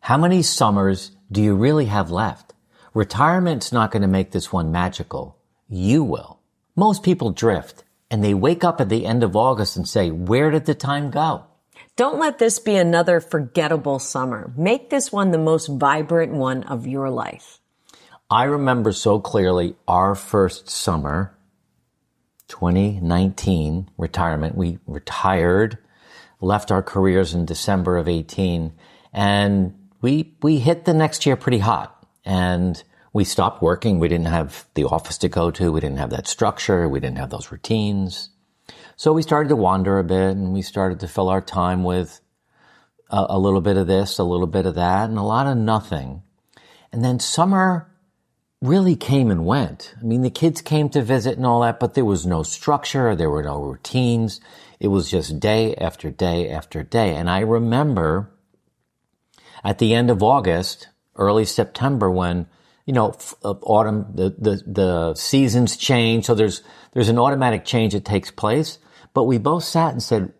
How many summers do you really have left? Retirement's not going to make this one magical. You will. Most people drift, and they wake up at the end of August and say, where did the time go? Don't let this be another forgettable summer. Make this one the most vibrant one of your life. I remember so clearly our first summer, 2019 retirement. We retired, left our careers in December of 18, and we hit the next year pretty hot. And we stopped working. We didn't have the office to go to. We didn't have that structure. We didn't have those routines. So we started to wander a bit, and we started to fill our time with a little bit of this, a little bit of that, and a lot of nothing. And then summer really came and went. I mean, the kids came to visit and all that, but there was no structure. There were no routines. It was just day after day after day. And I remember at the end of August, early September, when, autumn, the seasons change. So there's an automatic change that takes place. But we both sat and said,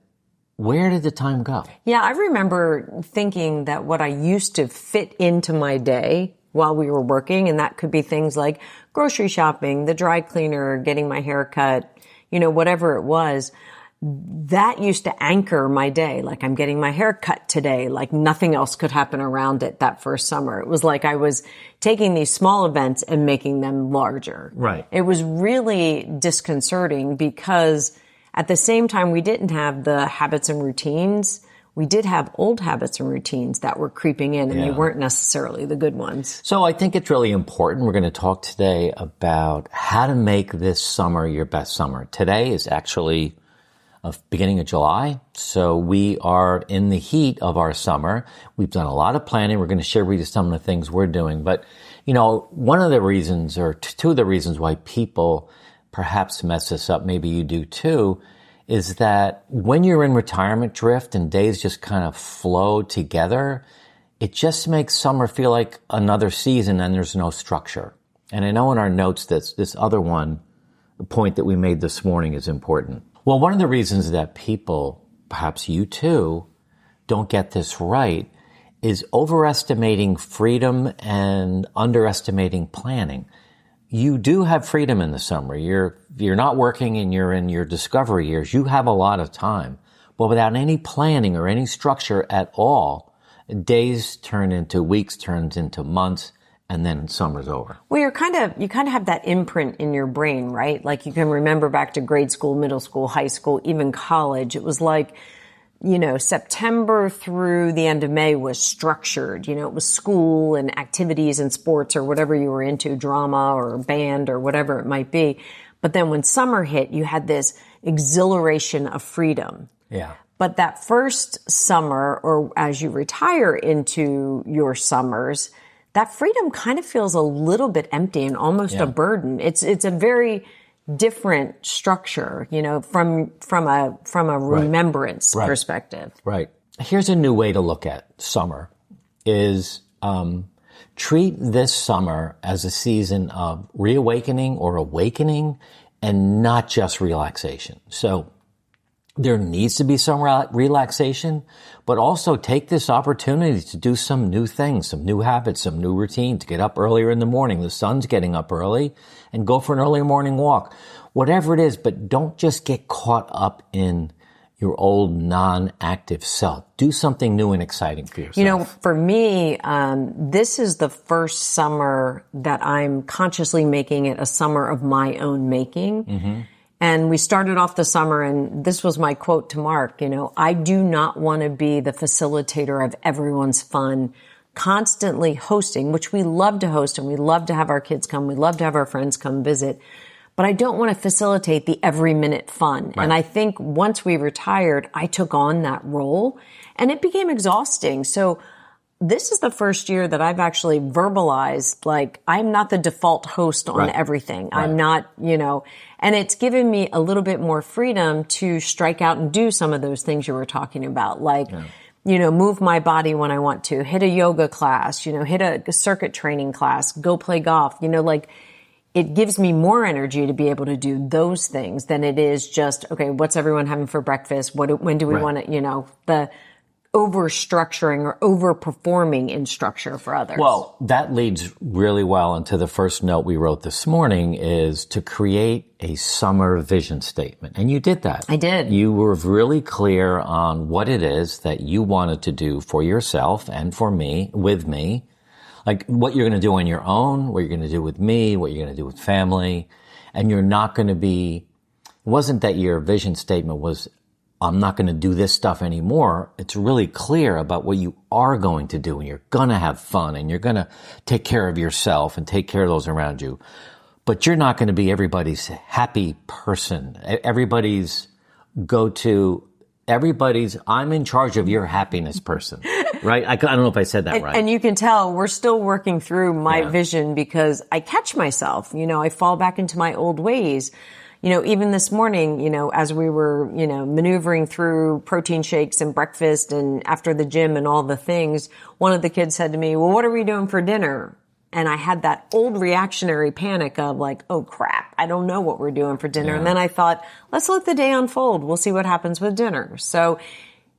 where did the time go? Yeah, I remember thinking that what I used to fit into my day while we were working, and that could be things like grocery shopping, the dry cleaner, getting my hair cut, whatever it was, that used to anchor my day. Like, I'm getting my hair cut today, like nothing else could happen around it that first summer. It was like I was taking these small events and making them larger. Right. It was really disconcerting because at the same time, we didn't have the habits and routines. We did have old habits and routines that were creeping in, and they weren't necessarily the good ones. So I think it's really important. We're going to talk today about how to make this summer your best summer. Today is actually beginning of July, so we are in the heat of our summer. We've done a lot of planning. We're going to share with you some of the things we're doing. But, one of the reasons, or two of the reasons why people perhaps mess this up, maybe you do too, is that when you're in retirement drift and days just kind of flow together, it just makes summer feel like another season and there's no structure. And I know in our notes that this other one, the point that we made this morning is important. Well, one of the reasons that people, perhaps you too, don't get this right is overestimating freedom and underestimating planning. You do have freedom in the summer. You're not working and you're in your discovery years. You have a lot of time. But without any planning or any structure at all, days turn into weeks, turns into months, and then summer's over. Well, you kind of have that imprint in your brain, right? Like, you can remember back to grade school, middle school, high school, even college. It was like, September through the end of May was structured. It was school and activities and sports or whatever you were into, drama or band or whatever it might be. But then when summer hit, you had this exhilaration of freedom. Yeah. But that first summer, or as you retire into your summers, that freedom kind of feels a little bit empty and almost a burden. It's a very different structure, from a remembrance perspective. Right. Here's a new way to look at summer is treat this summer as a season of reawakening or awakening and not just relaxation. So there needs to be some relaxation, but also take this opportunity to do some new things, some new habits, some new routine, to get up earlier in the morning. The sun's getting up early, and go for an early morning walk. Whatever it is, but don't just get caught up in your old non-active self. Do something new and exciting for yourself. For me, this is the first summer that I'm consciously making it a summer of my own making. Mm-hmm. And we started off the summer, and this was my quote to Mark, I do not want to be the facilitator of everyone's fun, constantly hosting, which we love to host, and we love to have our kids come. We love to have our friends come visit. But I don't want to facilitate the every minute fun. Right. And I think once we retired, I took on that role, and it became exhausting. So this is the first year that I've actually verbalized, like, I'm not the default host on everything. Right. I'm not, and it's given me a little bit more freedom to strike out and do some of those things you were talking about, like, move my body when I want to, hit a yoga class, hit a circuit training class, go play golf, it gives me more energy to be able to do those things than it is just, okay, what's everyone having for breakfast? When do we want to, over structuring or over performing in structure for others. Well, that leads really well into the first note we wrote this morning, is to create a summer vision statement. And you did that. I did. You were really clear on what it is that you wanted to do for yourself and for me, with me. Like what you're going to do on your own, what you're going to do with me, what you're going to do with family. And you're not going to be, it wasn't that your vision statement was, I'm not going to do this stuff anymore. It's really clear about what you are going to do, and you're going to have fun, and you're going to take care of yourself and take care of those around you. But you're not going to be everybody's happy person, everybody's I'm in charge of your happiness person, right? I don't know if I said that right. And you can tell we're still working through my vision, because I catch myself, I fall back into my old ways. Even this morning, as we were, maneuvering through protein shakes and breakfast and after the gym and all the things, one of the kids said to me, well, what are we doing for dinner? And I had that old reactionary panic of like, oh crap, I don't know what we're doing for dinner. Yeah. And then I thought, let's let the day unfold. We'll see what happens with dinner. So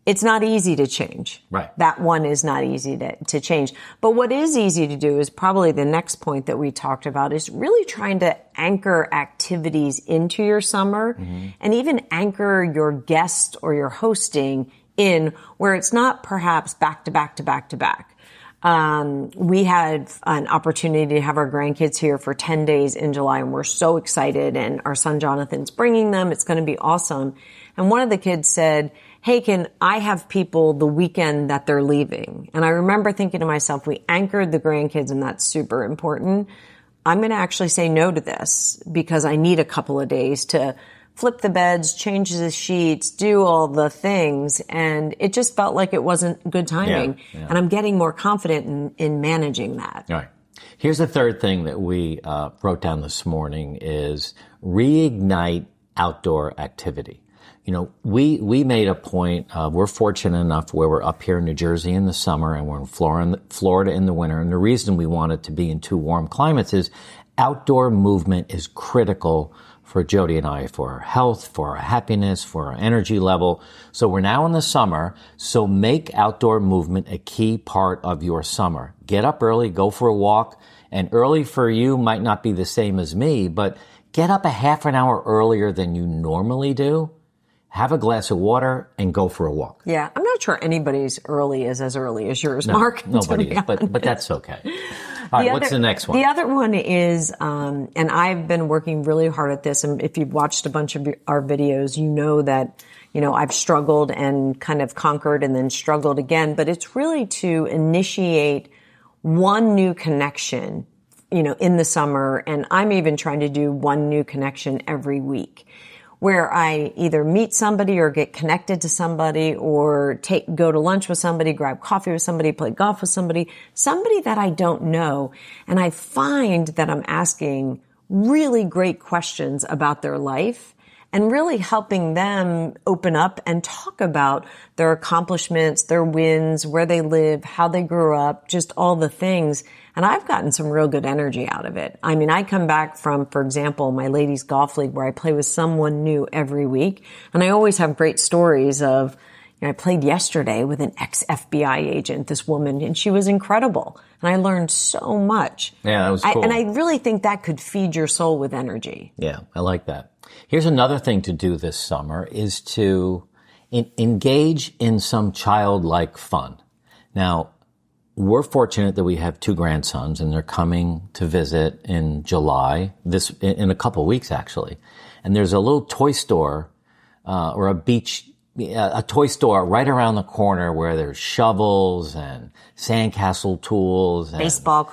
it's not easy to change. Right. That one is not easy to change. But what is easy to do is probably the next point that we talked about, is really trying to anchor activities into your summer, and even anchor your guest or your hosting in where it's not perhaps back to back to back to back. We had an opportunity to have our grandkids here for 10 days in July, and we're so excited, and our son Jonathan's bringing them. It's going to be awesome. And one of the kids said, hey, can I have people the weekend that they're leaving? And I remember thinking to myself, we anchored the grandkids, and that's super important. I'm going to actually say no to this, because I need a couple of days to flip the beds, change the sheets, do all the things. And it just felt like it wasn't good timing. Yeah. And I'm getting more confident in managing that. All right. Here's the third thing that we wrote down this morning is reignite outdoor activity. We made a point, we're fortunate enough where we're up here in New Jersey in the summer and we're in Florida in the winter. And the reason we wanted to be in two warm climates is outdoor movement is critical for Jody and I, for our health, for our happiness, for our energy level. So we're now in the summer, so make outdoor movement a key part of your summer. Get up early, go for a walk, and early for you might not be the same as me, but get up a half an hour earlier than you normally do. Have a glass of water and go for a walk. Yeah, I'm not sure anybody's early is as early as yours, Mark. Nobody is, but that's okay. All right, what's the next one? The other one is, and I've been working really hard at this, and if you've watched a bunch of our videos, you know that, I've struggled and kind of conquered and then struggled again, but it's really to initiate one new connection, in the summer, and I'm even trying to do one new connection every week, where I either meet somebody or get connected to somebody or go to lunch with somebody, grab coffee with somebody, play golf with somebody that I don't know. And I find that I'm asking really great questions about their life and really helping them open up and talk about their accomplishments, their wins, where they live, how they grew up, just all the things. And I've gotten some real good energy out of it. I mean, I come back from, for example, my ladies golf league where I play with someone new every week. And I always have great stories of, I played yesterday with an ex-FBI agent, this woman, and she was incredible. And I learned so much. Yeah, that was cool. And I really think that could feed your soul with energy. Yeah, I like that. Here's another thing to do this summer is to engage in some childlike fun. Now, we're fortunate that we have two grandsons, and they're coming to visit in July, in a couple of weeks actually. And there's a little toy store or a toy store right around the corner where there's shovels and sandcastle tools and baseball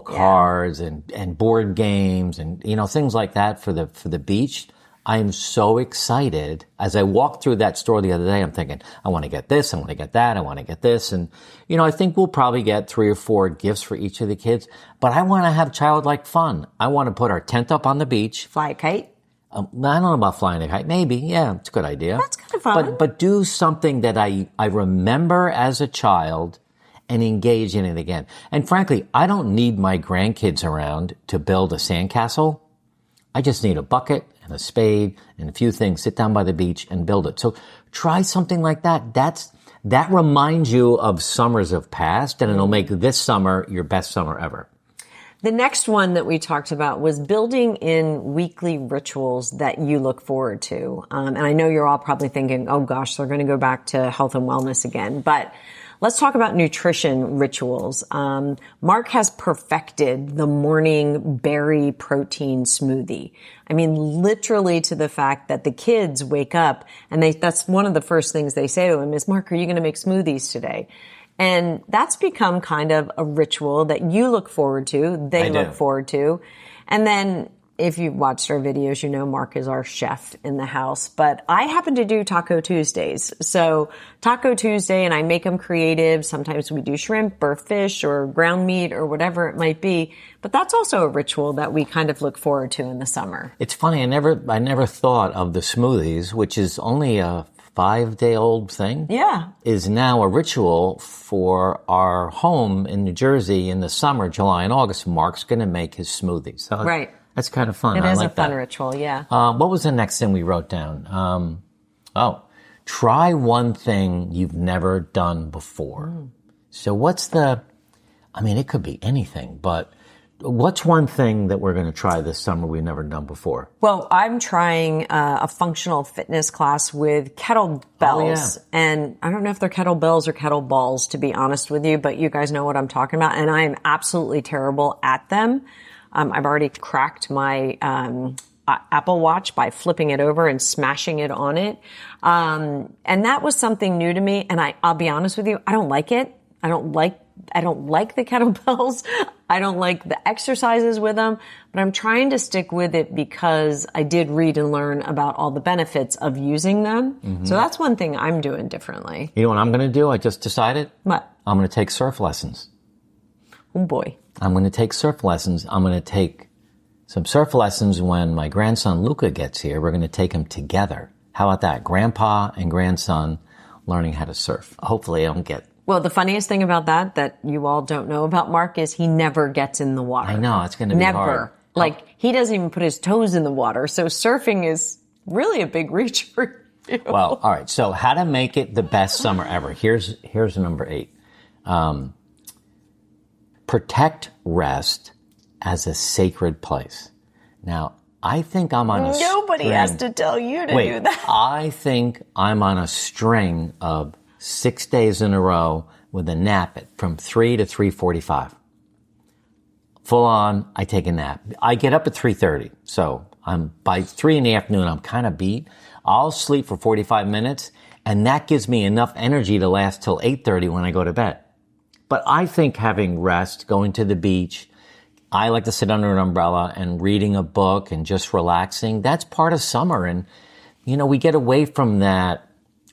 cards and board games and things like that for the beach. I am so excited. As I walked through that store the other day, I'm thinking, I want to get this, I want to get that, I want to get this. And, I think we'll probably get 3 or 4 gifts for each of the kids. But I want to have childlike fun. I want to put our tent up on the beach. Fly a kite? I don't know about flying a kite. Maybe. Yeah, it's a good idea. That's kind of fun. But do something that I remember as a child and engage in it again. And frankly, I don't need my grandkids around to build a sandcastle. I just need a bucket and a spade and a few things, sit down by the beach and build it. So try something like that. that reminds you of summers of past, and it'll make this summer your best summer ever. The next one that we talked about was building in weekly rituals that you look forward to. And I know you're all probably thinking, oh gosh, they're going to go back to health and wellness again. But let's talk about nutrition rituals. Mark has perfected the morning berry protein smoothie. I mean, literally to the fact that the kids wake up and that's one of the first things they say to him is, Mark, are you going to make smoothies today? And that's become kind of a ritual that you look forward to, they look forward to. And then if you've watched our videos, you know Mark is our chef in the house. But I happen to do Taco Tuesdays. So Taco Tuesday, and I make them creative. Sometimes we do shrimp or fish or ground meat or whatever it might be. But that's also a ritual that we kind of look forward to in the summer. It's funny, I never thought of the smoothies, which is only a 5-day-old thing. Yeah. Is now a ritual for our home in New Jersey in the summer, July and August. Mark's going to make his smoothies. So right. That's kind of fun. It I is like a fun that. ritual, yeah. What was the next thing we wrote down? Try one thing you've never done before. So it could be anything, but what's one thing that we're going to try this summer we've never done before? Well, I'm trying a functional fitness class with kettlebells. Oh, yeah. And I don't know if they're kettlebells or kettleballs, to be honest with you, but you guys know what I'm talking about. And I am absolutely terrible at them. I've already cracked my Apple Watch by flipping it over and smashing it on it. And that was something new to me. And I'll be honest with you, I don't like it. I don't like the kettlebells. I don't like the exercises with them, but I'm trying to stick with it because I did read and learn about all the benefits of using them. Mm-hmm. So that's one thing I'm doing differently. You know what I'm going to do? I just decided. What? I'm going to take surf lessons. Oh boy. I'm going to take surf lessons. I'm going to take some surf lessons when my grandson Luca gets here. We're going to take him together. How about that? Grandpa and grandson learning how to surf. Hopefully I don't get... Well, the funniest thing about that you all don't know about Mark is he never gets in the water. I know, it's going to be hard. Never. He doesn't even put his toes in the water. So surfing is really a big reach for you. Well, all right. So how to make it the best summer ever. Here's number 8. Protect rest as a sacred place. Now, I think I'm on a Nobody string. has to tell you to do that. I think I'm on a string of 6 days in a row with a nap from 3 to 3:45. Full on, I take a nap. I get up at 3:30, so by 3 in the afternoon, I'm kind of beat. I'll sleep for 45 minutes, and that gives me enough energy to last till 8:30 when I go to bed. But I think having rest, going to the beach, I like to sit under an umbrella and reading a book and just relaxing. That's part of summer, and we get away from that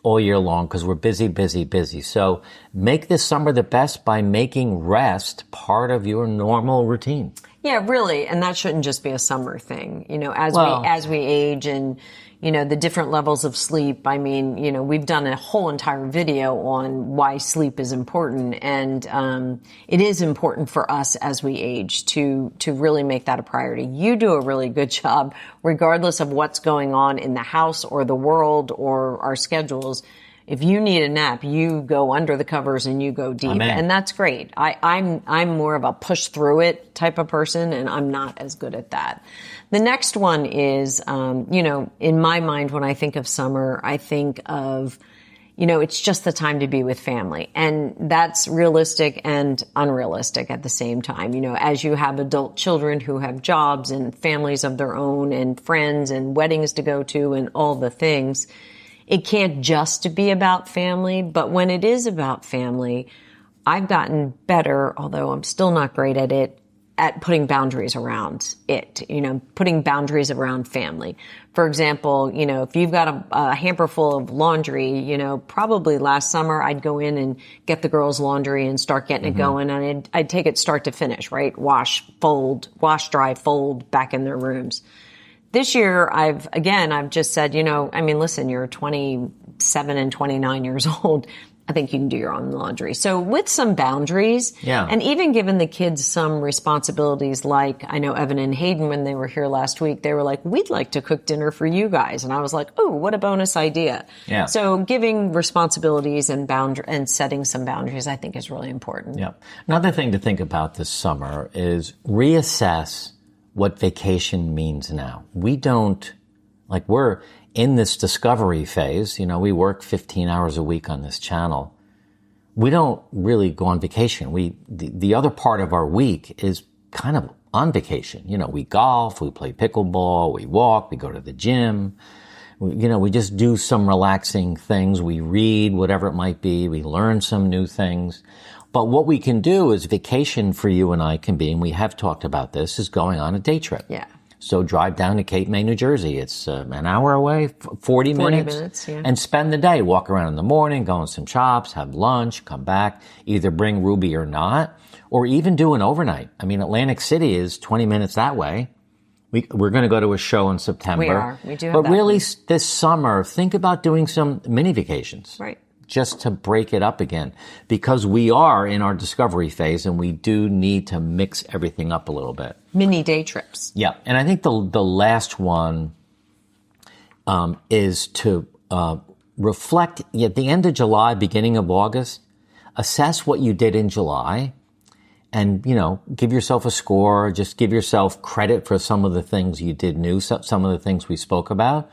all year long because we're busy, busy, busy. So make this summer the best by making rest part of your normal routine. Yeah, really. And that shouldn't just be a summer thing. As we age and, the different levels of sleep. I mean, we've done a whole entire video on why sleep is important. And, it is important for us as we age to really make that a priority. You do a really good job, regardless of what's going on in the house or the world or our schedules. If you need a nap, you go under the covers and you go deep. Amen. And that's great. I'm more of a push through it type of person, and I'm not as good at that. The next one is, in my mind, when I think of summer, I think of, it's just the time to be with family. And that's realistic and unrealistic at the same time. As you have adult children who have jobs and families of their own and friends and weddings to go to and all the things, it can't just be about family, but when it is about family, I've gotten better, although I'm still not great at it, at putting boundaries around it, putting boundaries around family. For example, if you've got a hamper full of laundry, probably last summer I'd go in and get the girls' laundry and start getting it going, and I'd take it start to finish, right? Wash, dry, fold, back in their rooms. This year, I've just said, listen, you're 27 and 29 years old. I think you can do your own laundry. So with some boundaries, and even giving the kids some responsibilities, like I know Evan and Hayden, when they were here last week, they were like, we'd like to cook dinner for you guys. And I was like, oh, what a bonus idea. Yeah. So giving responsibilities and setting some boundaries, I think is really important. Yeah. Another thing to think about this summer is reassess what vacation means now. We're in this discovery phase. We work 15 hours a week on this channel. We don't really go on vacation. The other part of our week is kind of on vacation. We golf, we play pickleball, we walk, we go to the gym. We just do some relaxing things. We read, whatever it might be. We learn some new things. But what we can do is vacation for you and I can be, and we have talked about this, is going on a day trip. Yeah. So drive down to Cape May, New Jersey. It's an hour away, 40 minutes. Yeah. And spend the day. Walk around in the morning, go on some shops, have lunch, come back, either bring Ruby or not, or even do an overnight. I mean, Atlantic City is 20 minutes that way. We're going to go to a show in September. We are. We do have But that really, one. this summer, think about doing some mini vacations. Right. Just to break it up again. Because we are in our discovery phase and we do need to mix everything up a little bit. Mini day trips. Yeah. And I think the last one is to reflect at the end of July, beginning of August, assess what you did in July and, give yourself a score, just give yourself credit for some of the things you did new, some of the things we spoke about.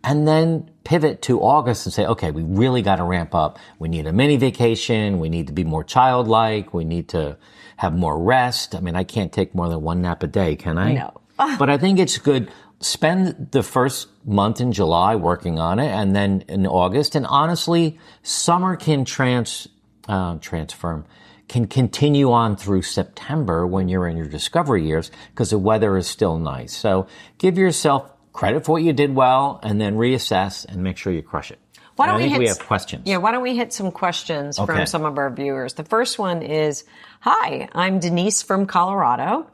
And then pivot to August and say, okay, we really got to ramp up. We need a mini vacation. We need to be more childlike. We need to have more rest. I mean, I can't take more than one nap a day, can I? No. But I think it's good. Spend the first month in July working on it and then in August. And honestly, summer can can continue on through September when you're in your discovery years because the weather is still nice. So give yourself credit for what you did well, and then reassess and make sure you crush it. I think we have questions. Yeah, why don't we hit some questions from some of our viewers? The first one is, hi, I'm Denise from Colorado.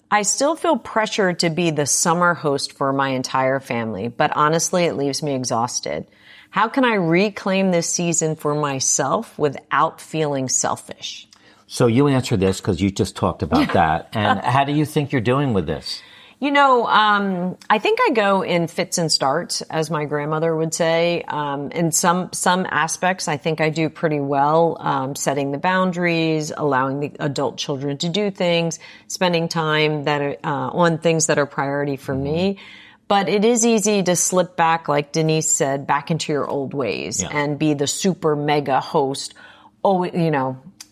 I still feel pressured to be the summer host for my entire family, but honestly, it leaves me exhausted. How can I reclaim this season for myself without feeling selfish? So you answer this because you just talked about that. And how do you think you're doing with this? I think I go in fits and starts, as my grandmother would say. In some aspects, I think I do pretty well, setting the boundaries, allowing the adult children to do things, spending time on things that are priority for me. But it is easy to slip back, like Denise said, back into your old ways and be the super mega host.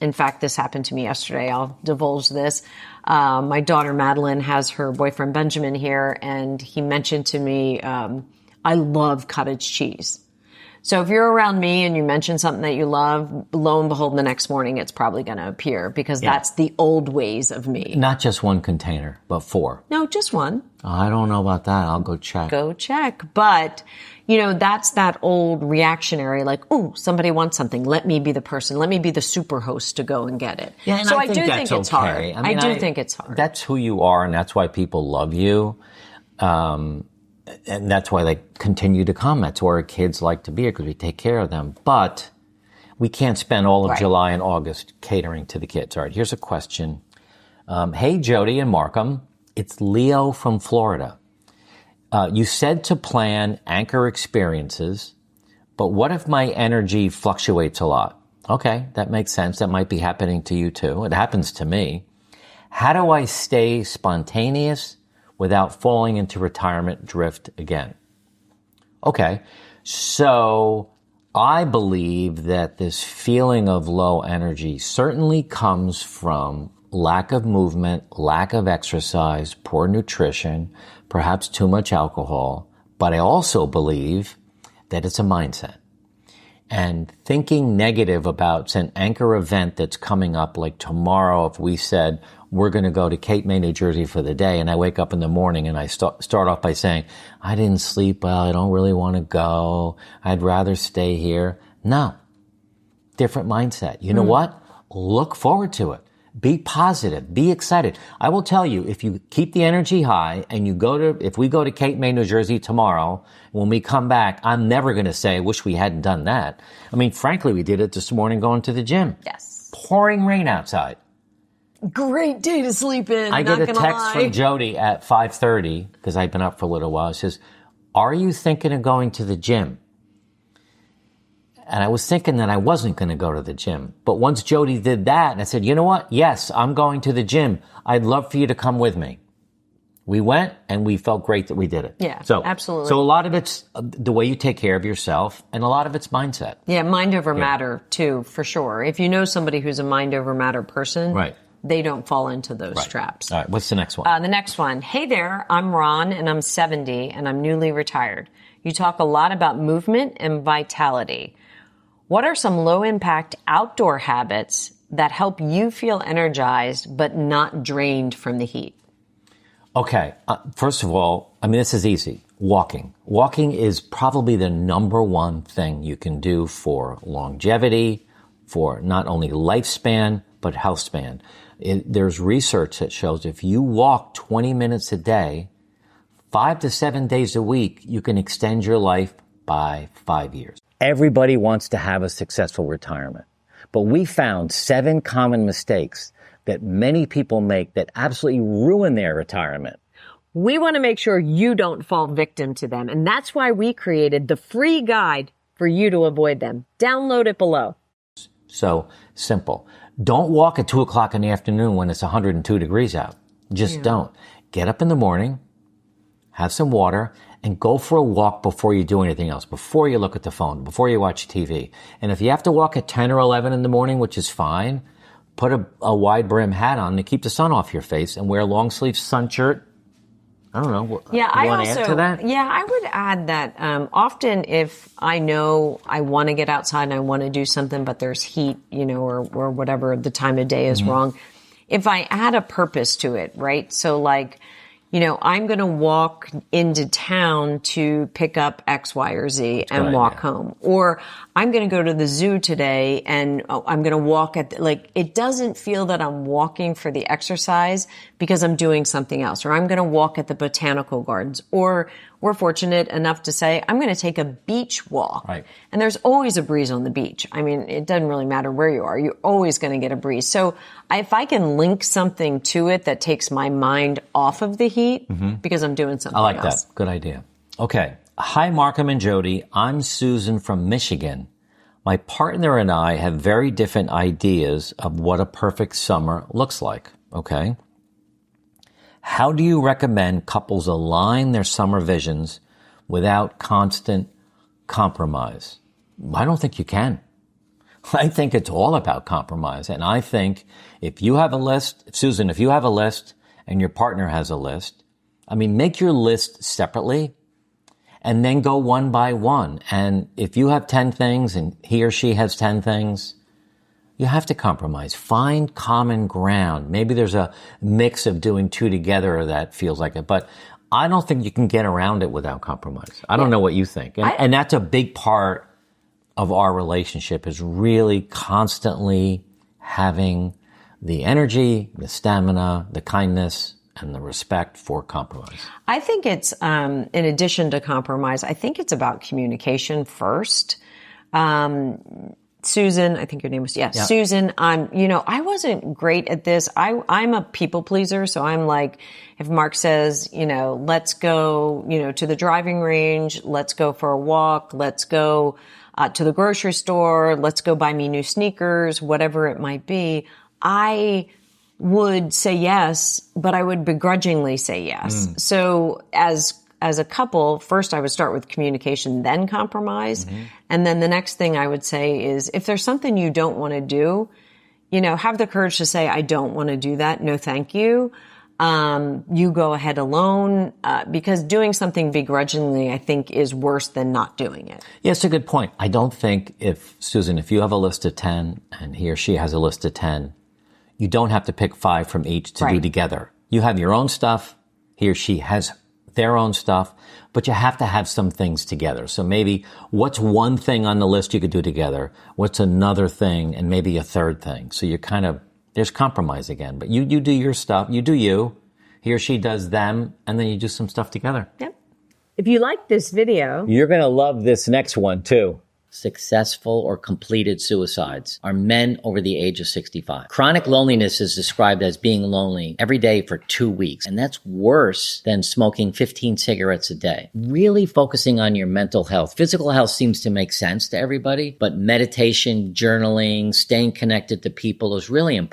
In fact, this happened to me yesterday. I'll divulge this. My daughter Madeline has her boyfriend Benjamin here, and he mentioned to me, I love cottage cheese. So if you're around me and you mention something that you love, lo and behold, the next morning it's probably going to appear because that's the old ways of me. Not just one container, but 4. No, just one. I don't know about that. I'll go check. But, that's that old reactionary, like, oh, somebody wants something. Let me be the person. Let me be the super host to go and get it. Yeah, and so I do think it's hard. I do think it's hard. That's who you are, and that's why people love you. And that's why they continue to come. That's where our kids like to be here because we take care of them. But we can't spend all of July and August catering to the kids. All right, here's a question. Hey, Jody and Markham. It's Leo from Florida. You said to plan anchor experiences, but what if my energy fluctuates a lot? Okay, that makes sense. That might be happening to you too. It happens to me. How do I stay spontaneous without falling into retirement drift again? Okay, so I believe that this feeling of low energy certainly comes from lack of movement, lack of exercise, poor nutrition, perhaps too much alcohol. But I also believe that it's a mindset. And thinking negative about an anchor event that's coming up, like tomorrow, if we said we're going to go to Cape May, New Jersey for the day, and I wake up in the morning and I start off by saying, I didn't sleep well, I don't really want to go, I'd rather stay here. No. Different mindset. You know what? Look forward to it. Be positive. Be excited. I will tell you, if you keep the energy high and if we go to Cape May, New Jersey tomorrow, when we come back, I'm never going to say, I wish we hadn't done that. I mean, frankly, we did it this morning going to the gym. Yes. Pouring rain outside. Great day to sleep in. I get a text from Jody at 5:30, because I've been up for a little while. It says, are you thinking of going to the gym? And I was thinking that I wasn't going to go to the gym. But once Jody did that, and I said, you know what? Yes, I'm going to the gym. I'd love for you to come with me. We went, and we felt great that we did it. Yeah, so, absolutely. So a lot of it's the way you take care of yourself, and a lot of it's mindset. Yeah, mind over matter, too, for sure. If you know somebody who's a mind over matter person, right, they don't fall into those traps. All right, what's the next one? The next one. Hey there, I'm Ron, and I'm 70, and I'm newly retired. You talk a lot about movement and vitality. What are some low-impact outdoor habits that help you feel energized but not drained from the heat? Okay. First of all, I mean, this is easy. Walking. Walking is probably the number one thing you can do for longevity, for not only lifespan, but health span. There's research that shows if you walk 20 minutes a day, 5 to 7 days a week, you can extend your life by 5 years. Everybody wants to have a successful retirement, but we found 7 common mistakes that many people make that absolutely ruin their retirement. We want to make sure you don't fall victim to them, and that's why we created the free guide for you to avoid them. Download it below. So simple. Don't walk at 2 o'clock in the afternoon when it's 102 degrees out. Just don't. Get up in the morning, have some water, and go for a walk before you do anything else, before you look at the phone, before you watch TV. And if you have to walk at 10 or 11 in the morning, which is fine, put a wide brim hat on to keep the sun off your face and wear a long sleeve sun shirt. I don't know. Yeah, you want to add to that? Yeah, I would add that often if I know I want to get outside and I want to do something, but there's heat, or whatever the time of day is wrong, if I add a purpose to it, right? So like, I'm going to walk into town to pick up X, Y, or Z and walk home. Or I'm going to go to the zoo today and I'm going to walk it doesn't feel that I'm walking for the exercise because I'm doing something else. Or I'm going to walk at the botanical gardens. Or we're fortunate enough to say, I'm going to take a beach walk. Right. And there's always a breeze on the beach. I mean, it doesn't really matter where you are. You're always going to get a breeze. So if I can link something to it that takes my mind off of the heat because I'm doing something else. I like that. Good idea. Okay. Hi, Markham and Jody. I'm Susan from Michigan. My partner and I have very different ideas of what a perfect summer looks like. Okay. How do you recommend couples align their summer visions without constant compromise? I don't think you can. I think it's all about compromise. And I think if you have a list, Susan, if you have a list and your partner has a list, make your list separately and then go one by one. And if you have 10 things and he or she has 10 things, you have to compromise. Find common ground. Maybe there's a mix of doing 2 together that feels like it, but I don't think you can get around it without compromise. I don't know what you think. And that's a big part of our relationship, is really constantly having the energy, the stamina, the kindness, and the respect for compromise. I think it's, in addition to compromise, I think it's about communication first. Susan, I think your name was, Susan, I wasn't great at this. I'm a people pleaser. So I'm like, if Mark says, let's go, to the driving range, let's go for a walk, let's go to the grocery store, let's go buy me new sneakers, whatever it might be, I would say yes, but I would begrudgingly say yes. So as a couple, first I would start with communication, then compromise. And then the next thing I would say is, if there's something you don't want to do, have the courage to say, I don't want to do that. No, thank you. You go ahead alone, because doing something begrudgingly, I think, is worse than not doing it. Yeah, it's a good point. I don't think Susan, if you have a list of 10 and he or she has a list of 10, you don't have to pick 5 from each to do together. You have your own stuff. He or she has their own stuff, but you have to have some things together. So maybe what's one thing on the list you could do together? What's another thing? And maybe a third thing. So there's compromise again. But you do your stuff, you do you, he or she does them, and then you do some stuff together. Yep. If you like this video, you're going to love this next one too. Successful or completed suicides are men over the age of 65. Chronic loneliness is described as being lonely every day for 2 weeks, and that's worse than smoking 15 cigarettes a day. Really focusing on your mental health. Physical health seems to make sense to everybody, but meditation, journaling, staying connected to people is really important.